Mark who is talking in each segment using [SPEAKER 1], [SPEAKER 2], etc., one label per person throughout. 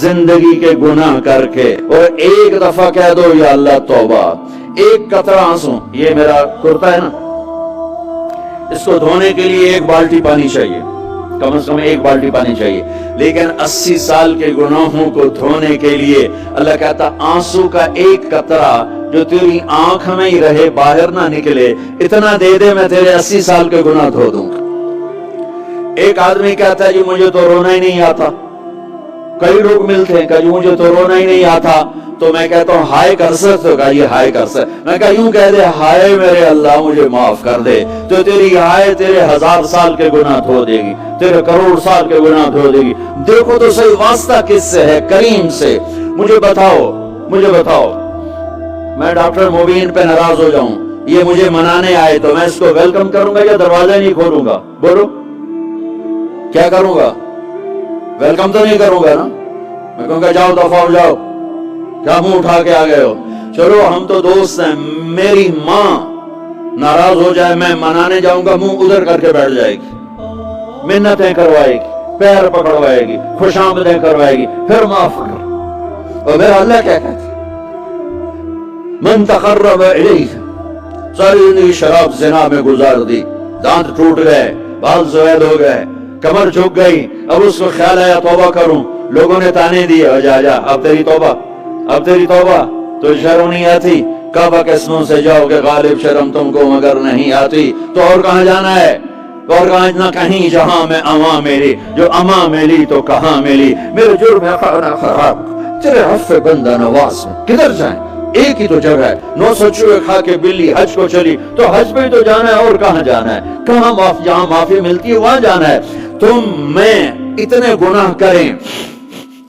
[SPEAKER 1] زندگی کے گناہ کر کے اور ایک دفعہ کہہ دو یا اللہ توبہ، ایک قطرہ آنسو، یہ میرا کرتا ہے نا، اس کو دھونے کے لیے ایک بالٹی پانی چاہیے، کم از کم ایک بالٹی پانی چاہیے، لیکن 80 سال کے گناہوں کو دھونے کے لیے اللہ کہتا آنسو کا ایک قطرہ جو تیری آنکھ میں ہی رہے، باہر نہ نکلے، اتنا دے دے میں تیرے 80 سال کے گناہ دھو دوں گا۔ ایک آدمی کہتا ہے جی مجھے تو رونا ہی نہیں آتا، کئی لوگ ملتے ہیں کہ جی مجھے تو رونا ہی نہیں آتا، تو میں کہتا ہوں ہائے کر سکتے ہو؟ کہا یہ ہائے کر سکتے، میں کہا یوں کہہ دے ہائے میرے اللہ مجھے معاف کر دے، تو تیری ہائے تیرے 1000 سال کے گناہ دھو دے گی، تیرے کروڑ سال کے گناہ دھو دے گی۔ دیکھو تو صحیح واسطہ کس سے ہے؟ کریم سے۔ مجھے بتاؤ میں ڈاکٹر مبین پہ ناراض ہو جاؤں، یہ مجھے منانے آئے تو میں اس کو ویلکم کروں گا یا دروازہ نہیں کھولوں گا؟ بولو کیا کروں گا؟ ویلکم تو نہیں کروں گا نا، میں کہوں گا جاؤ دفعہ ہو جاؤ، کیا منہ اٹھا کے آ گئے ہو؟ چلو ہم تو دوست ہیں، میری ماں ناراض ہو جائے میں منانے جاؤں گا، منہ ادھر کر کے بیٹھ جائے گی، منتیں کروائے گی، پیر پکڑوائے گی، خوش آمدیں کروائے گی، پھر معاف کر۔ اور میرا اللہ کیا کہتا ہے؟ من تقرب الیہ، ساری زندگی شراب زنا میں گزار دی، دانت ٹوٹ گئے، بال زوید ہو گئے، کمر جھک گئی، اب اس کو خیال آیا توبہ کروں، لوگوں نے تانے دیے جا اب تیری توبہ تو شرم نہیں آتی؟ کعبہ کے اسموں سے جاؤ کہ غالب شرم تم کو مگر نہیں آتی، تو اور کہاں جانا ہے؟ اور کہاں نہ کہیں جہاں میں اماں میری، جو اماں ملی تو کہاں ملی، میرے جرم ہے خانہ خراب، تیرے عفو بندہ نواز میں کدھر جائیں؟ ایک ہی تو جگہ ہے، 900 چوہے کھا کے بلی حج کو چلی، تو حج پہ تو جانا ہے، اور کہاں جانا ہے؟ کہاں جہاں معافی ملتی ہے وہاں جانا ہے۔ تم میں اتنے گناہ کریں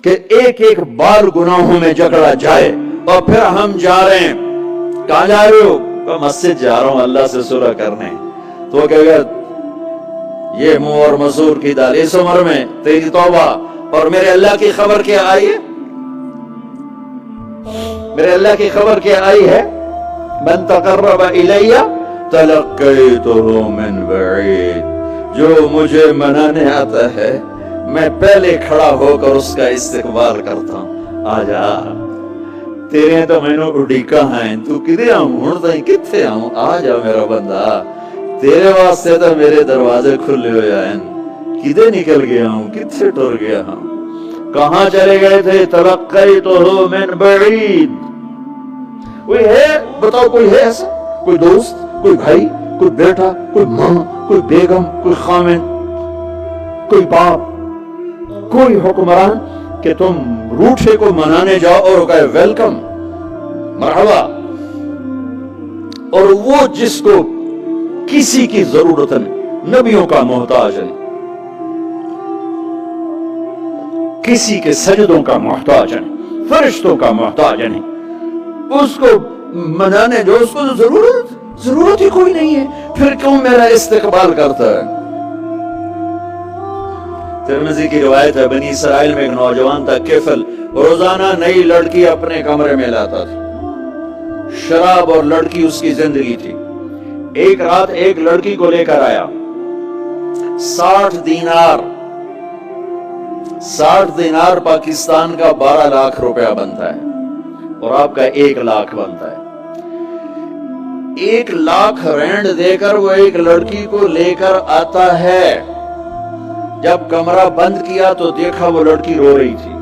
[SPEAKER 1] کہ ایک ایک بار گناہوں میں جکڑا جائے، اور پھر ہم جا رہے ہیں، کہاں جا رہے ہو؟ کہ مسجد جا رہا ہوں اللہ سے صلح کرنے، تو وہ کہے گا یہ منہ اور مسور کی دال، اس عمر میں تیری توبہ، اور میرے اللہ کی خبر کیا آئی ہے؟ میرے اللہ کی خبر کیا آئی ہے؟ من تقرب الی تلقیتہ من بعید، جو مجھے منانے آتا ہے میں پہلے کھڑا ہو کر اس کا استقبال کرتا ہوں، آجا تیرے تو میں نے اڈیکا ہیں، تو کدے آؤں ہونتا ہی کتھے آؤں، آجا میرا بندہ، تیرے واسطے تو میرے دروازے کھلے ہوئے ہیں، کدے نکل گیا ہوں، کتھے ٹر گیا ہوں، کہاں چلے گئے تھے؟ تلقیتہ من بعید۔ کوئی ہے بتاؤ، کوئی ہے ایسا؟ کوئی دوست، کوئی بھائی، کوئی بیٹا، کوئی ماں، کوئی بیگم، کوئی خامن، کوئی باپ، کوئی حکمران کہ تم روٹھے کو منانے جاؤ اور کہے ویلکم، مرحبا، اور وہ جس کو کسی کی ضرورت نہیں، نبیوں کا محتاج نہیں، کسی کے سجدوں کا محتاج نہیں، فرشتوں کا محتاج نہیں، اس کو منانے جو اس کو ضرورت ہی کوئی نہیں ہے، پھر کیوں میرا استقبال کرتا ہے؟ ترمذی کی روایت ہے، بنی اسرائیل میں ایک نوجوان تھا کفل، روزانہ نئی لڑکی اپنے کمرے میں لاتا تھا، شراب اور لڑکی اس کی زندگی تھی۔ ایک رات ایک لڑکی کو لے کر آیا، 60 دینار پاکستان کا 12 لاکھ روپیہ بنتا ہے، اور آپ کا 1 لاکھ بنتا ہے۔ 1 لاکھ رینڈ دے کر وہ ایک لڑکی کو لے کر آتا ہے، جب کمرہ بند کیا تو دیکھا وہ لڑکی رو رہی تھی،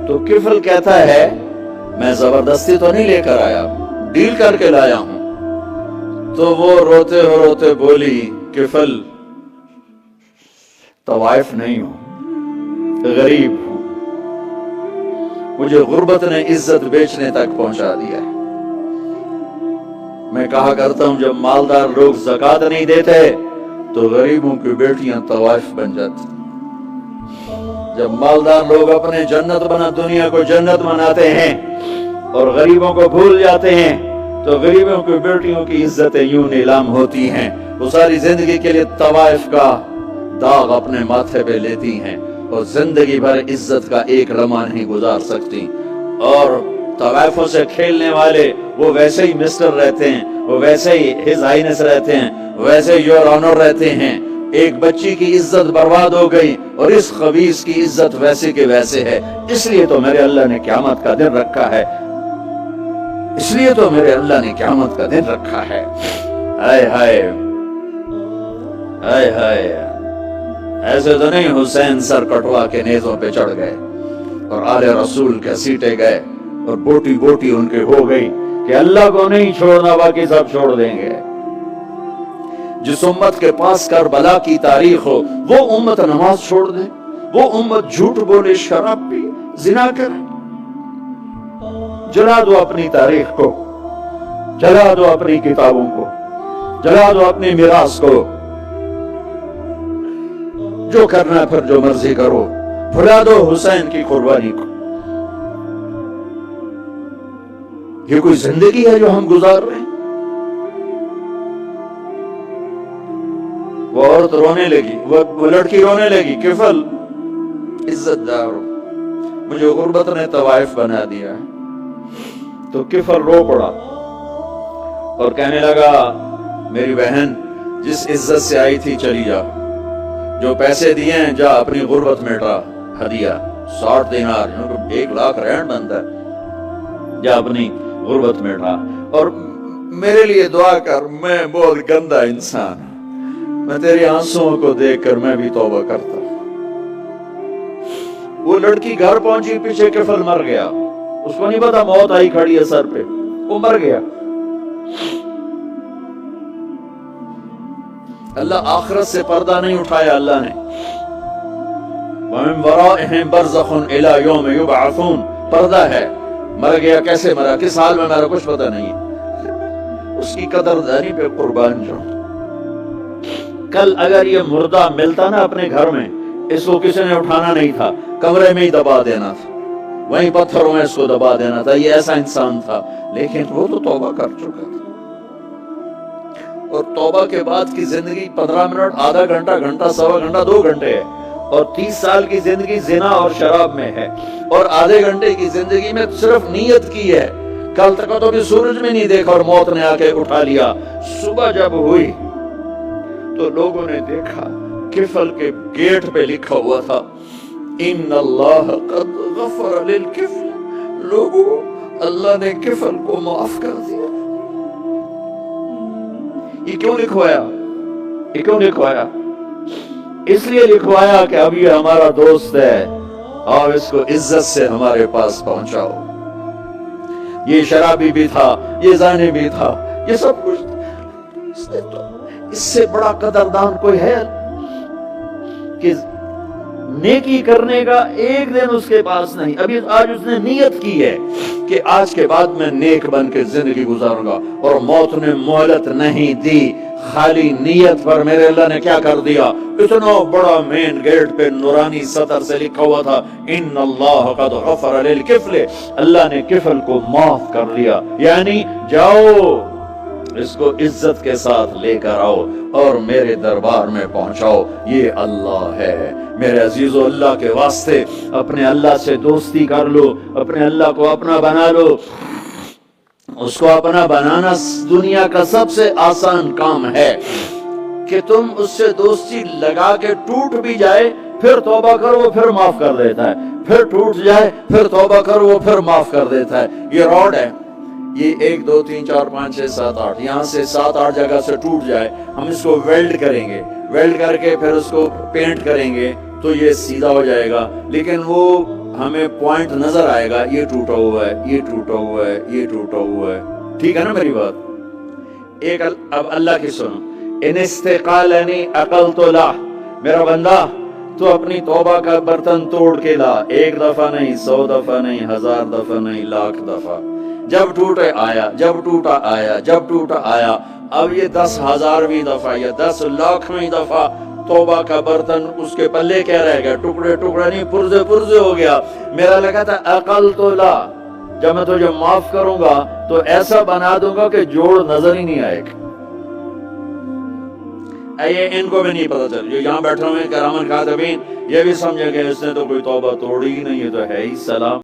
[SPEAKER 1] تو کفل کہتا ہے میں زبردستی تو نہیں لے کر آیا، ڈیل کر کے لایا ہوں۔ تو وہ روتے بولی کفل طوائف نہیں ہوں، غریب ہوں، مجھے غربت نے عزت بیچنے تک پہنچا دیا ہے۔ میں کہا کرتا ہوں جب مالدار لوگ زکوٰۃ نہیں دیتے تو غریبوں کی بیٹیاں طوائف بن جاتی، جب مالدار لوگ اپنے دنیا کو جنت مناتے ہیں اور غریبوں کو بھول جاتے ہیں تو غریبوں کی بیٹیوں کی عزتیں یوں نیلام ہوتی ہیں، وہ ساری زندگی کے لیے طوائف کا داغ اپنے ماتھے پہ لیتی ہیں اور زندگی بھر عزت کا ایک لمحہ نہیں گزار سکتی۔ اور طوائفوں سے کھیلنے والے وہ ویسے ہی مسٹر رہتے ہیں، وہ ویسے ہی ہز ہائنس رہتے ہیں، ویسے یور آنر رہتے ہیں، ایک بچی کی عزت برباد ہو گئی اور اس خبیث کی عزت ویسے کے ویسے ہے. اس لیے تو میرے اللہ نے قیامت کا دن رکھا ہے. اس لیے تو میرے اللہ نے قیامت کا دن رکھا ہے. ہائے ہائے ہائے ہائے. ایسے تو نہیں حسین سر کٹوا کے نیزوں پہ چڑھ گئے اور آل رسول کے سیٹے گئے اور بوٹی بوٹی ان کے ہو گئی کہ اللہ کو نہیں چھوڑنا باقی سب چھوڑ دیں گے. جس امت کے پاس کربلا کی تاریخ ہو وہ امت نماز چھوڑ دے, وہ امت جھوٹ بولے, شراب پی, زنا کرے. جلا دو اپنی تاریخ کو, جلا دو اپنی کتابوں کو, جلا دو اپنی میراث کو. جو کرنا ہے پھر جو مرضی کرو, بھلا دو حسین کی قربانی کو. یہ کوئی زندگی ہے جو ہم گزار رہے ہیں؟ وہ عورت رونے لگی, وہ لڑکی رونے لگی, کفل عزت دار ہو, مجھے غربت نے طوائف بنا دیا ہے. تو کفل رو پڑا اور کہنے لگا میری بہن جس عزت سے آئی تھی چلی جا, جو پیسے دیے ہیں جا اپنی غربت مٹا, ہدیہ 60 دینار 1 لاکھ رینڈ بنتا ہے, جا اپنی غربت مٹا. اور میرے لیے دعا کر, میں بہت گندا انسان ہوں, میں تیری آنسوؤں کو دیکھ کر میں بھی توبہ کرتا ہوں. وہ لڑکی گھر پہنچی, پیچھے کفل مر گیا. اس کو نہیں پتا موت آئی کھڑی ہے سر پہ, وہ مر گیا. اللہ آخرت سے پردہ نہیں اٹھایا اللہ نے. وَمِن وَرَائِهِمْ بَرْزَخٌ إِلَى يَوْمِ يُبْعَثُونَ, پردہ ہے. مر گیا, کیسے مرا, کس حال میں مرا, کچھ پتہ نہیں. اس کی قدردانی پہ قربان جاؤں. کل اگر یہ مردہ ملتا نا اپنے گھر میں, اس کو کسی نے اٹھانا نہیں تھا, کمرے میں ہی دبا دینا تھا, وہیں پتھروں میں اس کو دبا دینا تھا. یہ ایسا انسان تھا, لیکن وہ تو توبہ کر چکا تھا. اور توبہ کے بعد کی زندگی 15 منٹ, آدھا گھنٹہ, گھنٹہ, سوا گھنٹہ, 2 گھنٹے ہے. اور 30 سال کی زندگی زنا اور شراب میں ہے, اور آدھے گھنٹے کی زندگی میں صرف نیت کی ہے. کل تک تو بھی سورج میں نہیں دیکھا اور موت نے آ کے اٹھا لیا. صبح جب ہوئی تو لوگوں نے دیکھا کفل کے گیٹ پہ لکھا ہوا تھا ان اللہ قد غفر للکفل. لوگوں, اللہ نے کفل کو معاف کر دیا. یہ کیوں لکھوایا, یہ کیوں لکھوایا؟ اس لیے لکھوایا کہ اب یہ ہمارا دوست ہے, اور اس کو عزت سے ہمارے پاس پہنچاؤ. یہ شرابی بھی تھا, یہ زانی بھی تھا, یہ سب کچھ تھا. اس سے بڑا قدردان کوئی ہے کہ نیکی کرنے کا ایک دن اس کے پاس نہیں. ابھی آج اس نے نیت کی ہے کہ آج کے بعد میں نیک بن کے زندگی گزاروں گا, اور موت نے مہلت نہیں دی. خالی نیت پر میرے اللہ نے کیا کر دیا, اتنا بڑا مین گیٹ پہ نورانی سطر سے لکھا ہوا تھا ان اللہ قد غفر للکفل. اللہ نے کفل کو معاف کر لیا. یعنی جاؤ, اس کو عزت کے ساتھ لے کر آؤ اور میرے دربار میں پہنچاؤ. یہ اللہ ہے. میرے عزیزو, اللہ کے واسطے اپنے اللہ سے دوستی کر لو, اپنے اللہ کو اپنا بنا لو. اس کو اپنا بنانا دنیا کا سب سے آسان کام ہے کہ تم اس سے دوستی لگا کے ٹوٹ بھی جائے پھر توبہ کرو وہ پھر معاف کر دیتا ہے, پھر ٹوٹ جائے پھر توبہ کرو وہ پھر معاف کر دیتا ہے. یہ روڈ ہے, یہ 1 2 3 4 5 6 7 8, یہاں سے 7 8 جگہ سے ٹوٹ جائے, ہم اس کو ویلڈ کریں گے, ویلڈ کر کے پھر اس کو پینٹ کریں گے تو یہ سیدھا ہو جائے گا. لیکن وہ ہمیں پوائنٹ نظر آئے گا, یہ ٹوٹا ہوا ہے, یہ ٹوٹا ہوا ہے, یہ ٹوٹا ہوا ہے. ٹھیک ہے نا میری بات؟ ایک اب اللہ کی سنو. ان استقالنی عقلت لا, میرا بندہ تو اپنی توبہ کا برتن توڑ کے لا. 1 دفعہ نہیں, 100 دفعہ نہیں, 1000 دفعہ نہیں, 1,00,000 دفعہ. جب ٹوٹے آیا, جب ٹوٹا آیا, جب ٹوٹا آیا. اب یہ 10,000ویں دفعہ یا 10,00,000ویں دفعہ توبہ کا برتن اس کے پلے کیا رہ گیا, ٹکڑے ٹکڑے نہیں, پرزے پرزے ہو گیا. میرا لگا تھا عقل تو لا, جب میں تجھے معاف کروں گا تو ایسا بنا دوں گا کہ جوڑ نظر ہی نہیں آئے گا. ان کو بھی نہیں پتا چل, جو یہاں بیٹھے ہوئے کرامن کاتبین, یہ بھی سمجھے کہ اس نے تو کوئی توبہ توڑی ہی نہیں, یہ تو ہے ہی سلام.